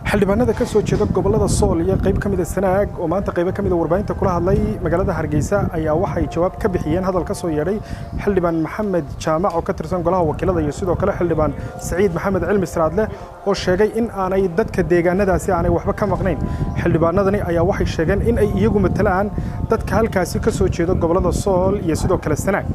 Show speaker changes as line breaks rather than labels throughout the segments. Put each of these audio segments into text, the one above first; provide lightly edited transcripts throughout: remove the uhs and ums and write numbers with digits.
xildhibaanada ka soo jeeda gobolada Sool iyo qayb kamid ah Sanaag oo maanta qayb kamid ah warbaahinta kula hadlay magaalada Hargeysa ayaa waxay jawaab ka bixiyeen hadal ka soo yeedhay xildhibaan Maxamed Jaamac oo ka tirsan golaha wakiilada iyo sidoo kale xildhibaan Saciid Maxamed Cilmi Siraadle oo sheegay in aanay dadka deegaanadaasi aanay waxba ka maqnayn xildhibaanadani ayaa waxay sheegeen in ay iyagu matalaan dadka halkaasi ka soo jeeda gobolada Sool iyo sidoo kale Sanaag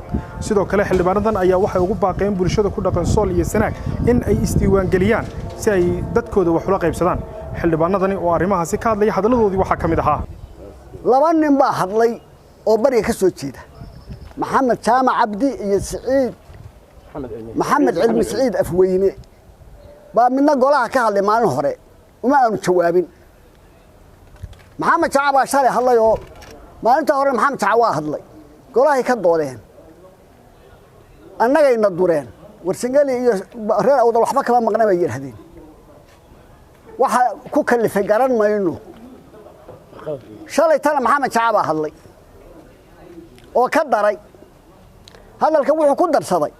sidoo kale xildhibaanadan ayaa waxay ugu baaqeen bulshada ku dhaqan Sool iyo Sanaag in ay isdiiwaan galiyaan si ay dadkooda wax ula qaybsadaan xildhibaanadani oo arrimahaasi ka hadlay hadaladoodii waxa kamid ahaa
laba nin baa hadlay oo bariga ka soo jeeda maxamed jaamac cabdi iyo saciid maxamed cilmi saciid afweyne baa midna golaha ka hadlay maalin hore uma aanu jawaabin maxamed jaamac baa shalay hadlay oo maalinta hore maxamed jaamac waa hadlay golahay ka doodeen annagayna dureen warsangali iyo reer awdal waxba kama maqnay bay yiraahdeen waxa ku kalifay garan mayno shalay tan maxamed jaamac baa hadlay oo ka daray hadalka wuxuu ku darsaday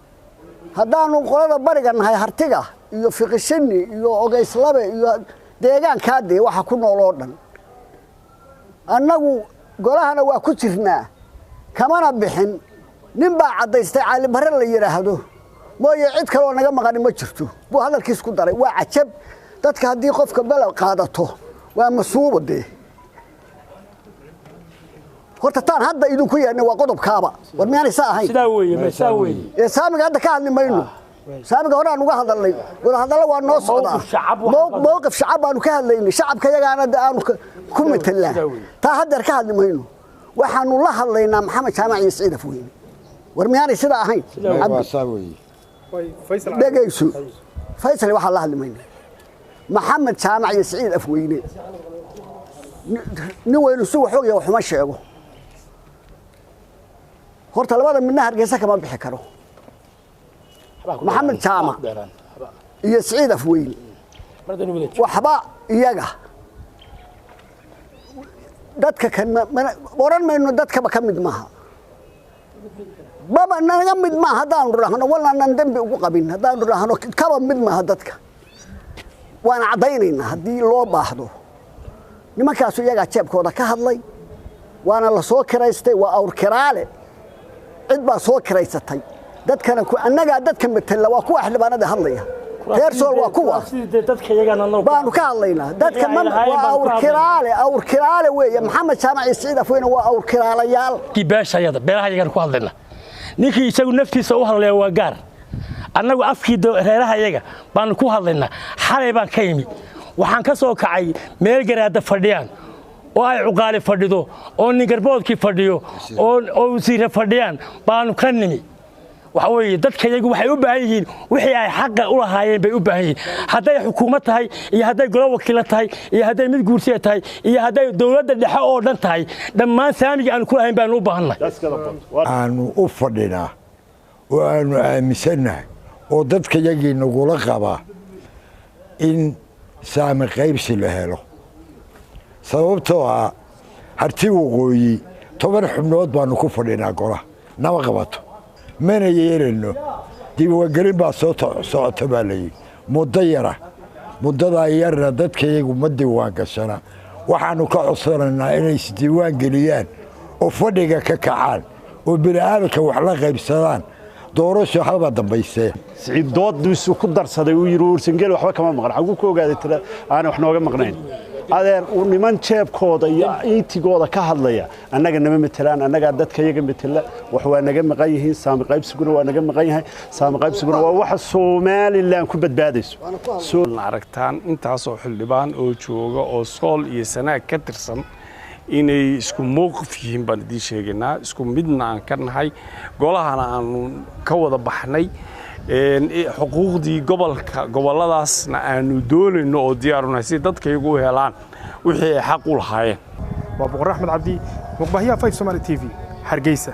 haddaanu qolada bariga nahay hartiga iyo fiqishini iyo ogeyslabe iyo deegaankaade waxa ku nool oo dhan annagu golahana waa ku jirnaa kamana bixin nin baa cadaystay cali bare la yiraahdo mooye cid kale oo naga maqan ma jirto buu hadalkiis ku daray waa cajab dadka haddii qofka bal qaadato waa masuubade horta taan hadda idinku yeernay waa qodobkaaba war miyaanay saahayn
sidaa weeye
saamiga hadda ka hadli mayno saamiga hore aan uga hadalnay wada hadalla waa noo socdaa mowqif shacab baanu ka hadlaynay shacabka yagaana aanu ku metelaa taa hadda ka hadli mayno waxaanu la hadlaynaa maxamed jaamac iyo saciid afweyne war miyaanay sidaa ahayn dhegayso faysal waxa la hadli mayno maxamed jaamac iyo saciid afweyne nin weynu si wax og waxuma sheego horta labada midna Hargeysa kama bixi karo maxamed jaamac iyo saciid afweyne waxba iyaga dadka kan waran mayno dadka ka mid maaha baba naga mid maaha hadaan raahno walana dambi ugu qabin hadaan raahno kaba mid maaha dadka waan cadaynayna hadii loo baahdo nimankaas iyaga jeebkooda ka hadlay waana la soo kireystay waa awr kiraale cid baa soo kireysatay dadkana ku annaga dadka metela waa kuwa xildhibaanada hadlaya reer Sool waa kuwa
dadka iyagana
baanu ka hadlaynaa dadka waa awr kiraale weeye maxamed jaamac iyo saciid afweyne waa awr kiraalayaal
kibaashayada beeraha iyagana ku hadlayna ninkii isagu naftiisa u hadlaya waa gaar annagu afkii reeraha iyaga baan ku hadlaynaa xalay baan ka yimid waxaan ka soo kacay meel garaada fadhiyaan oo ay cuqaali fadhido oo nin garboodkii fadhiyo oo wasiir fadhiyaan baan ka nimi waxa weeye dadka iyagu waxay u baahan yihiin wixii ay xaq u lahaayeen bay u baahan yihiin haday xukuumad tahay iyo haday golo wakiil tahay iyo haday mid guursiye tahay iyo haday dawladda dhexe oo dhan tahay dhammaan saamiga aan ku lahayn baan u baahanay
aanu u fadhinaa oo aanu aaminsanahay oo dadka iyagii nagula qaba in saami qaybsi la helo sababtoo ah harti waqooyi 10 xubnood baanu ku fadhinaa golaha nama qabato mana yeelano diiwaangelin baa soo socota baa la yidhi muddada yarna dadka iyagu ma diiwaan gashana waxaanu ka codsanaynaa inay isdiiwaan geliyaan oo fadhiga ka kacaan oo bini'aadamka wax la qaybsadaan doorasho halba dambaysay
saciid doodiisu ku darsaday uu yiri warsangali waxba kama maqan xagu ku ogaaday tira aan wax nooga maqnayn adeer uu niman jeebkooda iyo intigooda ka hadlaya annaga nama metelaan annaga dadka iyaga metela wax waa naga maqan yihiin saami qaybsiguna waa naga maqan yahay saami qaybsiguna waa waxa Soomaaliland ku badbaadayso
soo aragtaan intaas oo xildhibaan oo jooga oo Sool iyo Sanaag ka tirsan inay isku mowqif yihiin baan idin sheegaynaa isku midna aan ka nahay golahana aanu ka wada baxnay xuquuqdii goboladaasna aanu doonayno oo diyaarunay si dadka iyagu helaan wixii ay xaq u lahaayeen
waa Boqor Axmed Cabdi muqbahiya 5 Somali TV Hargeysa